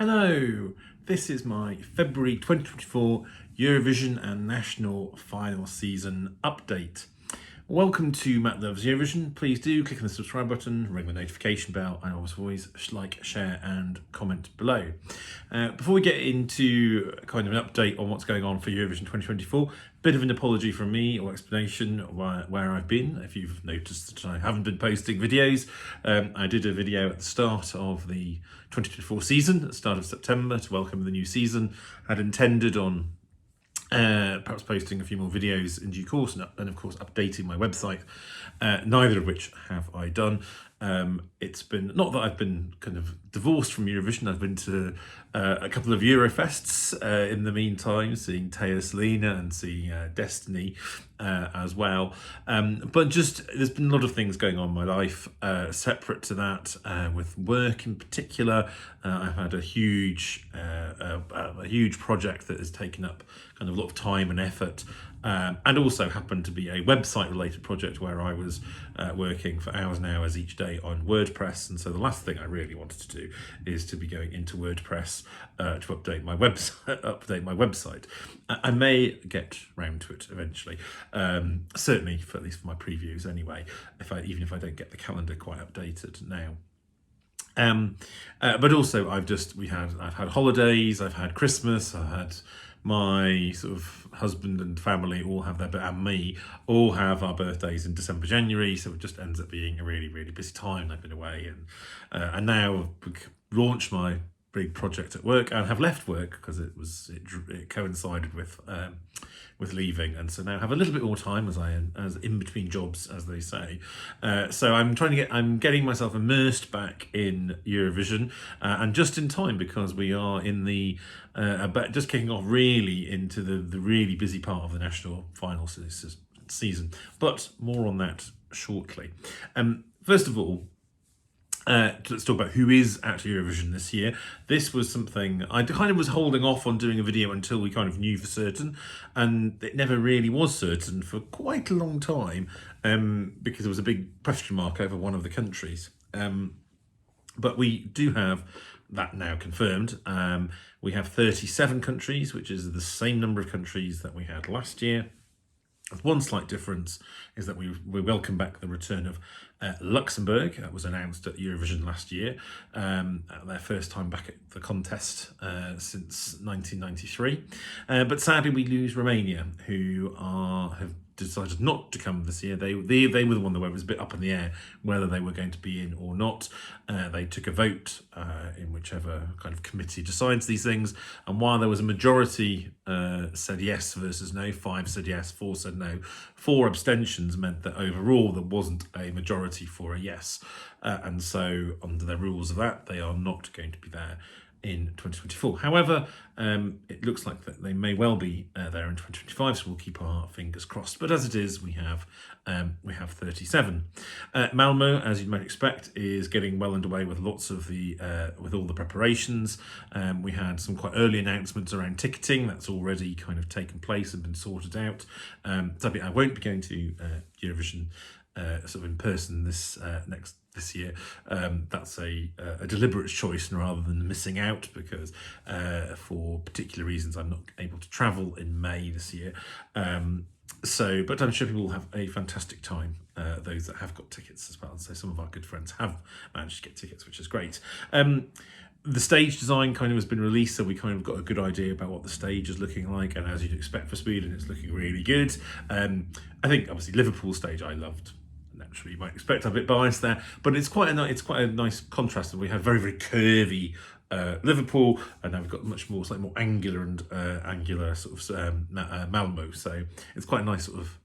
Hello, this is my February 2024 Eurovision and National Final Season update. Welcome to Matt Loves Eurovision. Please do click on the subscribe button, ring the notification bell, and always like, share and comment below. Before we get into kind of an update on what's going on for Eurovision 2024, bit of an apology from me or explanation where I've been. If you've noticed that I haven't been posting videos, I did a video at the start of the 2024 season, at the start of September, to welcome the new season. I'd intended on perhaps posting a few more videos in due course and of course updating my website, neither of which have I done. It's been, not that I've been kind of divorced from Eurovision, I've been to a couple of Eurofests in the meantime, seeing Teo Selena and seeing Destiny as well. But just, there's been a lot of things going on in my life separate to that, with work in particular. I've had a huge project that has taken up kind of a lot of time and effort, and also happened to be a website related project where I was working for hours and hours each day on WordPress. And so the last thing I really wanted to do is to be going into WordPress to update my website. I may get round to it eventually, certainly for at least for my previews anyway, even if I don't get the calendar quite updated now. But also I've had holidays, I've had Christmas, I've had my sort of husband and family all have and me all have our birthdays in December, January, so it just ends up being a really busy time. I've been away and now I've launched my big project at work and have left work because it coincided with leaving, and so now I have a little bit more time as in between jobs, as they say. So I'm getting myself immersed back in Eurovision, and just in time because we are in the just kicking off really into the really busy part of the national final season. But more on that shortly. First of all, let's talk about who is at Eurovision this year. This was something I kind of was holding off on doing a video until we kind of knew for certain, and it never really was certain for quite a long time, because there was a big question mark over one of the countries. But we do have that now confirmed. We have 37 countries, which is the same number of countries that we had last year. One slight difference is that we welcome back the return of Luxembourg. That was announced at Eurovision last year, their first time back at the contest since 1993. But sadly we lose Romania, who have decided not to come this year. They were the one where it was a bit up in the air whether they were going to be in or not. They took a vote in whichever kind of committee decides these things, and while there was a majority said yes versus no, 5 said yes, 4 said no, 4 abstentions meant that overall there wasn't a majority for a yes, and so under the rules of that they are not going to be there in 2024. However, it looks like that they may well be there in 2025, so we'll keep our fingers crossed. But as it is, we have 37. Malmo, as you might expect, is getting well underway with lots of with all the preparations. We had some quite early announcements around ticketing. That's already kind of taken place and been sorted out. Sadly, I won't be going to Eurovision sort of in person this year. That's a deliberate choice rather than missing out, because for particular reasons I'm not able to travel in May this year. But I'm sure people will have a fantastic time, those that have got tickets as well. So some of our good friends have managed to get tickets, which is great. The stage design kind of has been released, so we kind of got a good idea about what the stage is looking like, and as you'd expect for Sweden, it's looking really good. I think obviously Liverpool stage I loved. Naturally, you might expect I'm a bit biased there, but it's quite a nice contrast. And we have very curvy Liverpool, and now we've got slightly more angular and angular sort of Malmo. So it's quite a nice sort of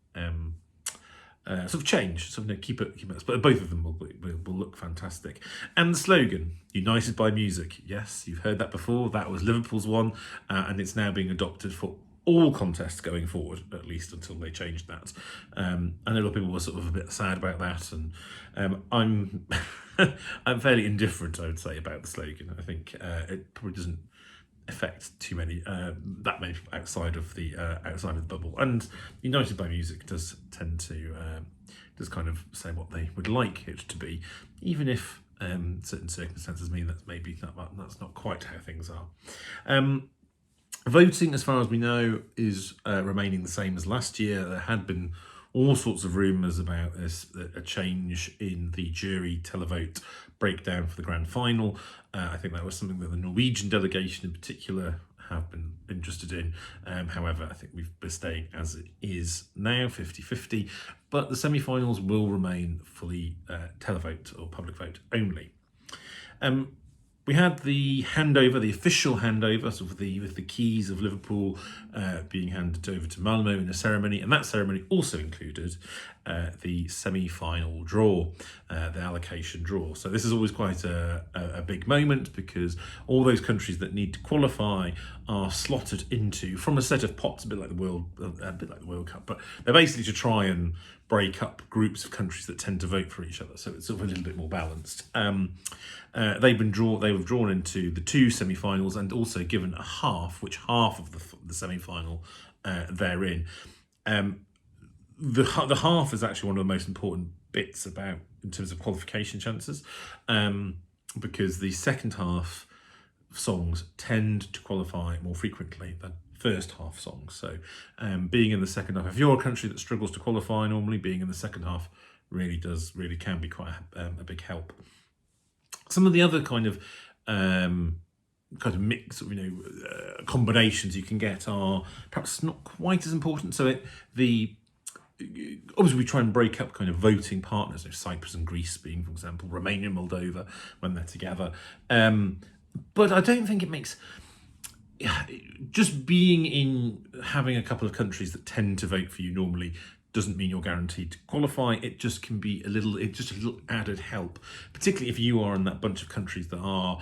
change. So keep it. But both of them will look fantastic. And the slogan, "United by Music." Yes, you've heard that before. That was Liverpool's one, and it's now being adopted for all contests going forward, at least until they change that. I know a lot of people were sort of a bit sad about that, and I'm I'm fairly indifferent, I would say, about the slogan. I think it probably doesn't affect too many that many people outside of the bubble, and United by Music does tend to kind of say what they would like it to be, even if certain circumstances mean that maybe that's not quite how things are. Voting, as far as we know, is remaining the same as last year. There had been all sorts of rumours about a change in the jury televote breakdown for the grand final. I think that was something that the Norwegian delegation in particular have been interested in. However, I think we're staying as it is now, 50-50, but the semi-finals will remain fully televote or public vote only. We had the handover, the official handover, sort of with the keys of Liverpool being handed over to Malmo in a ceremony, and that ceremony also included the semi-final draw, the allocation draw. So this is always quite a big moment, because all those countries that need to qualify are slotted into from a set of pots, a bit like the World Cup, but they're basically to try and break up groups of countries that tend to vote for each other, so it's sort of a little bit more balanced. They were drawn into the two semi-finals and also given a half, which half of the semi-final they're in. The half is actually one of the most important bits about in terms of qualification chances, because the second half songs tend to qualify more frequently than first half songs. So being in the second half, if you're a country that struggles to qualify normally, being in the second half really can be quite a big help. Some of the other kind of mix of combinations you can get are perhaps not quite as important. So obviously we try and break up kind of voting partners, Cyprus and Greece being, for example, Romania and Moldova when they're together. But I don't think it makes just having a couple of countries that tend to vote for you normally doesn't mean you're guaranteed to qualify. It just can be a little added help, particularly if you are in that bunch of countries that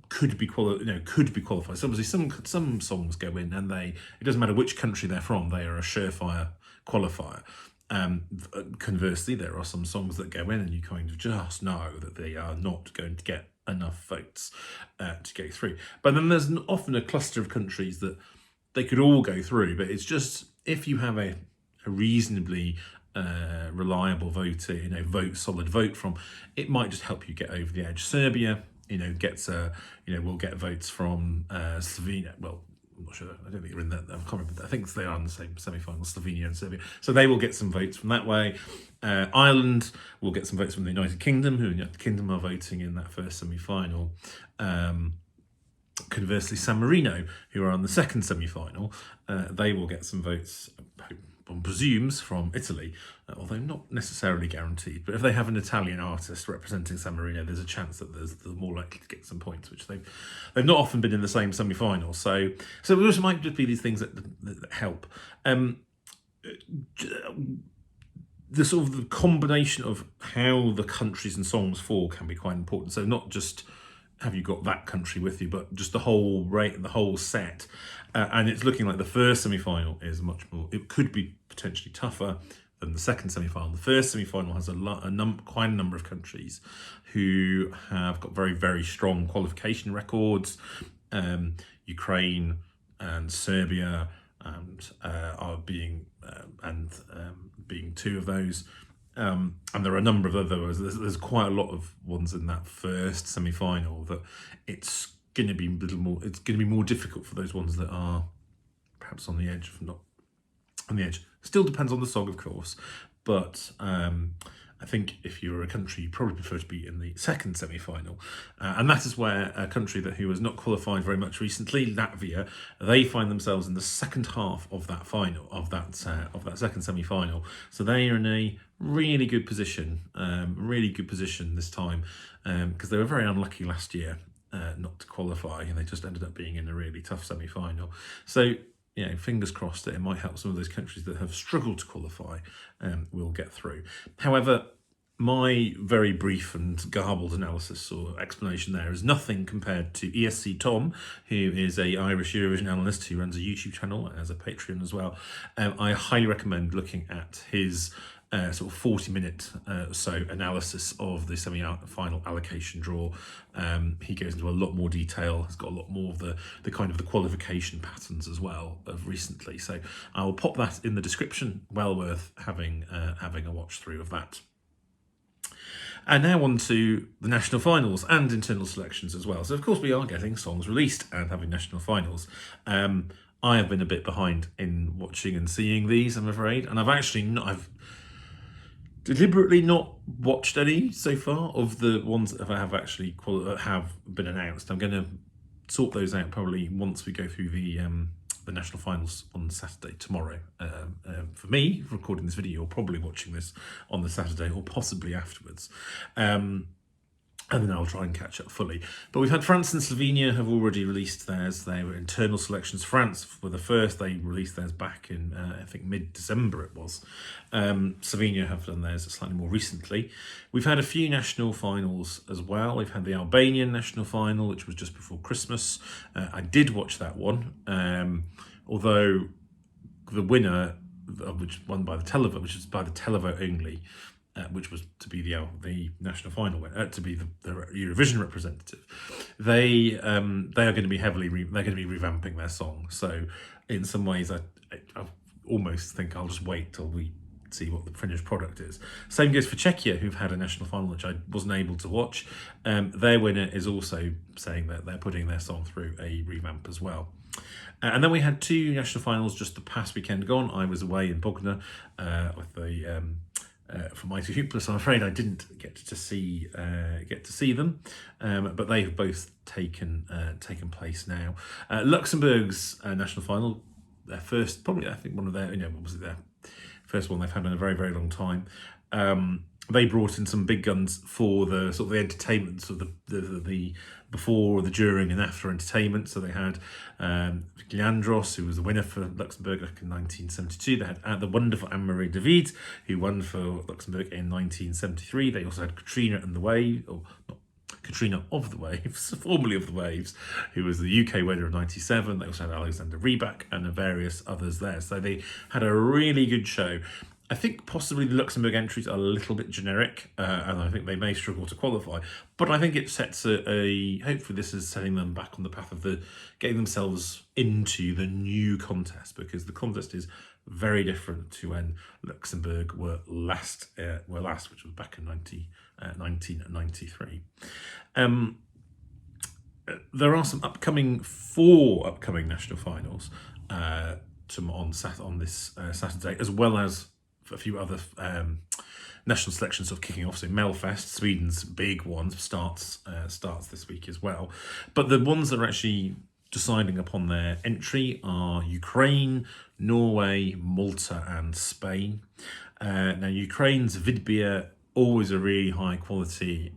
could be qualified. So obviously some songs go in and it doesn't matter which country they're from, they are a surefire qualifier. Conversely, there are some songs that go in and you kind of just know that they are not going to get enough votes to go through. But then there's often a cluster of countries that they could all go through, but it's just if you have a reasonably reliable voter, solid vote from, it might just help you get over the edge. Serbia, will get votes from Slovenia. Well, I'm not sure. I don't think they're in that. I can't remember. I think they are in the same semi-final, Slovenia and Serbia. So they will get some votes from that way. Ireland will get some votes from the United Kingdom, who in the United Kingdom are voting in that first semi-final. Conversely, San Marino, who are on the second semi-final, they will get some votes, one presumes, from Italy, although not necessarily guaranteed. But if they have an Italian artist representing San Marino, there's a chance that they're more likely to get some points, which they've not often been in the same semi-final. So there might just be these things that help. The sort of the combination of how the countries and songs fall can be quite important. So not just have you got that country with you, but just the whole rate and the whole set. And it's looking like the first semi-final is much more, it could be potentially tougher than the second semi-final. The first semi-final has quite a number of countries who have got very, very strong qualification records. Ukraine and Serbia are being two of those. And there are a number of others. There's quite a lot of ones in that first semi-final that it's going to be it's going to be more difficult for those ones that are perhaps on the edge of not on the edge. Still depends on the song, of course, but I think if you're a country, you probably prefer to be in the second semi-final, and that is where a country who has not qualified very much recently, Latvia, they find themselves in the second half of that final, of that second semi-final. So they are in a really good position this time, because they were very unlucky last year not to qualify, and they just ended up being in a really tough semi-final. So fingers crossed that it might help some of those countries that have struggled to qualify will get through. However, my very brief and garbled analysis or explanation there is nothing compared to ESC Tom, who is an Irish Eurovision analyst who runs a YouTube channel and has a Patreon as well. I highly recommend looking at his sort of 40-minute analysis of the semi-final allocation draw. He goes into a lot more detail. He's got a lot more of the kind of the qualification patterns as well of recently. So I will pop that in the description. Well worth having a watch through of that. And now on to the national finals and internal selections as well. So of course we are getting songs released and having national finals. I have been a bit behind in watching and seeing these, I'm afraid, and I've deliberately not watched any so far of the ones that have actually have been announced. I'm going to sort those out probably once we go through the national finals on Saturday tomorrow. For me, recording this video, or probably watching this on the Saturday, or possibly afterwards. And then I'll try and catch up fully. But we've had France and Slovenia have already released theirs. They were internal selections. France were the first. They released theirs back in, I think, mid-December it was. Slovenia have done theirs slightly more recently. We've had a few national finals as well. We've had the Albanian national final, which was just before Christmas. I did watch that one, although the winner, which won by the televote, which is by the televote only, which was to be the national final, to be the Eurovision representative. They are going to be they're going to be revamping their song. So in some ways, I almost think I'll just wait till we see what the finished product is. Same goes for Czechia, who've had a national final which I wasn't able to watch. Their winner is also saying that they're putting their song through a revamp as well. And then we had two national finals just the past weekend gone. I was away in Bognor with the for Mighty Hoopless. I'm afraid I didn't get to see them, but they've both taken place now. Luxembourg's national final, their first, probably I think one of their, was it their first one they've had in a very, very long time. They brought in some big guns for the sort of the entertainment, sort of the before, the during, and after entertainment. So they had Leandros, who was the winner for Luxembourg back in 1972. They had the wonderful Anne-Marie David, who won for Luxembourg in 1973. They also had Katrina and the Wave, or not Katrina of the Waves, formerly of the Waves, who was the UK winner of 97. They also had Alexander Rybak and various others there. So they had a really good show. I think possibly the Luxembourg entries are a little bit generic, and I think they may struggle to qualify. But I think it sets hopefully this is setting them back on the path of getting themselves into the new contest, because the contest is very different to when Luxembourg were last, which was back in 1993. There are some four upcoming national finals on this Saturday, as well as a few other national selections sort of kicking off. So Melfest, Sweden's big one, starts this week as well. But the ones that are actually deciding upon their entry are Ukraine, Norway, Malta and Spain. Now Ukraine's Vidbir, always a really high quality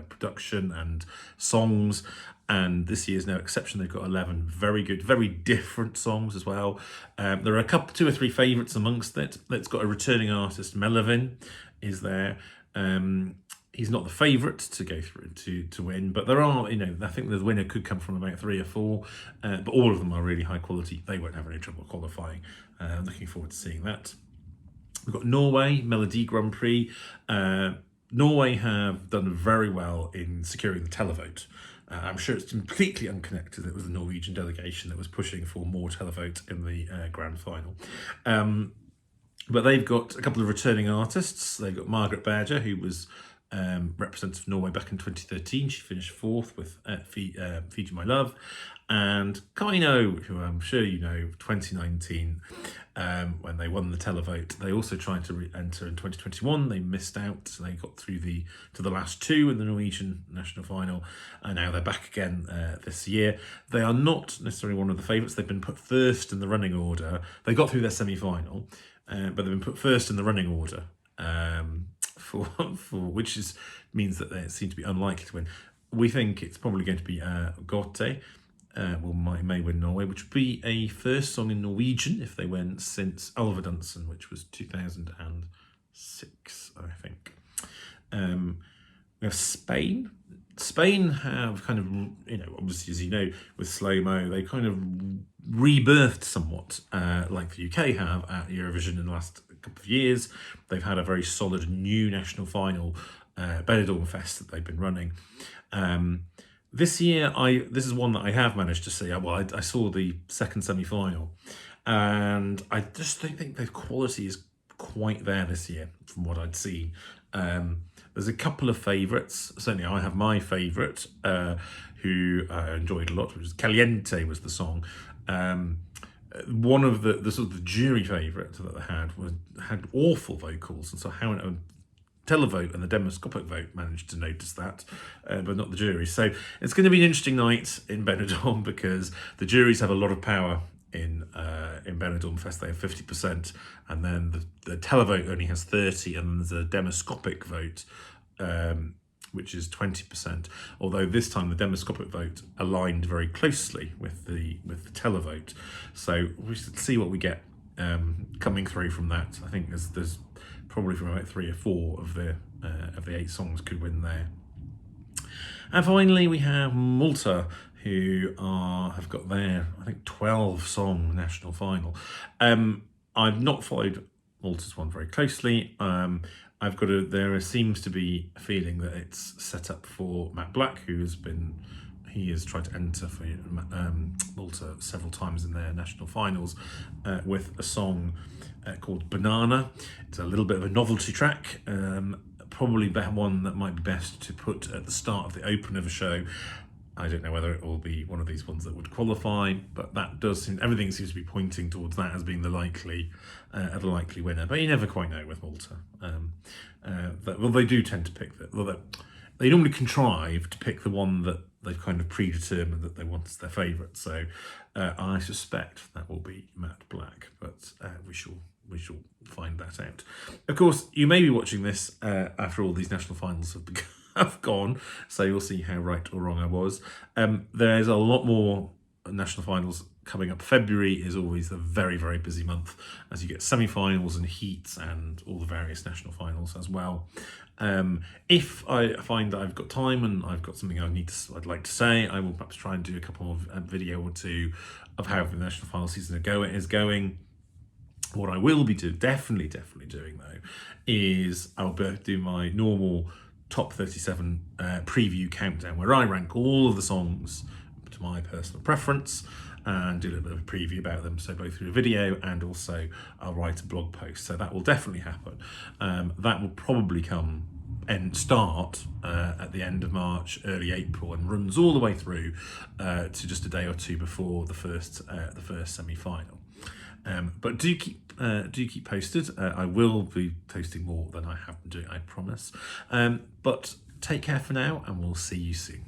production and songs. And this year's no exception. They've got 11 very good, very different songs as well. There are two or three favourites amongst it. It's got a returning artist, Melvin, is there. He's not the favourite to go through to win, but there are, I think the winner could come from about 3 or 4, but all of them are really high quality. They won't have any trouble qualifying. I'm looking forward to seeing that. We've got Norway, Melodi Grand Prix. Norway have done very well in securing the televote. I'm sure it's completely unconnected. It was the Norwegian delegation that was pushing for more televote in the grand final. But they've got a couple of returning artists. They've got Margaret Berger, who was representative of Norway back in 2013. She finished 4th with Fiji My Love. And Kaino, who I'm sure you know, 2019, when they won the televote. They also tried to enter in 2021. They missed out. So they got through to the last 2 in the Norwegian national final. And now they're back again this year. They are not necessarily one of the favourites. They've been put first in the running order. They got through their semi-final, but they've been put first in the running order, which means that they seem to be unlikely to win. We think it's probably going to be Gote. May win Norway, which would be a first song in Norwegian if they win since Alvedonsen, which was 2006, I think. We have Spain. Spain have kind of, obviously, as you know, with slow-mo, they kind of rebirthed somewhat, like the UK have at Eurovision in the last couple of years. They've had a very solid new national final, Benidorm Fest, that they've been running. This year, this is one that I have managed to see. I saw the second semi-final, and I just think their quality is quite there this year from what I'd seen. There's a couple of favourites. Certainly, I have my favourite, who I enjoyed a lot, which is Caliente was the song. One of the sort of the jury favourite that they had awful vocals, and so how televote and the demoscopic vote managed to notice that, but not the jury. So it's going to be an interesting night in Benidorm because the juries have a lot of power in Benidorm Fest. They have 50%, and then the televote only has 30, and then there's a demoscopic vote, which is 20%. Although this time the demoscopic vote aligned very closely with the televote, so we should see what we get coming through from that. I think there's probably from about 3 or 4 of the 8 songs could win there. And finally, we have Malta, who have got their, I think, 12-song national final. I've not followed Malta's one very closely. There seems to be a feeling that it's set up for Matt Black, he has tried to enter for Malta several times in their national finals with a song called Banana. It's a little bit of a novelty track, probably one that might be best to put at the start of the open of a show. I don't know whether it will be one of these ones that would qualify, but everything seems to be pointing towards that as being the likely winner. But you never quite know with Malta. They do tend to pick they normally contrive to pick the one that they've kind of predetermined that they want as their favourite. So I suspect that will be Matt Black, but we shall find that out. Of course, you may be watching this after all these national finals have gone, so you'll see how right or wrong I was. There's a lot more national finals coming up. February is always a very, very busy month as you get semi-finals and heats and all the various national finals as well. If I find that I've got time and I've got something I'd like to say, I will perhaps try and do a couple of video or two of how the national final season is going. What I will be definitely doing though, is I'll do my normal top 37 preview countdown where I rank all of the songs to my personal preference and do a little bit of a preview about them, so both through a video and also I'll write a blog post. So that will definitely happen. That will probably start at the end of March, early April, and runs all the way through to just a day or two before the first semi-final. But do keep posted. I will be posting more than I have been doing, I promise. But take care for now, and we'll see you soon.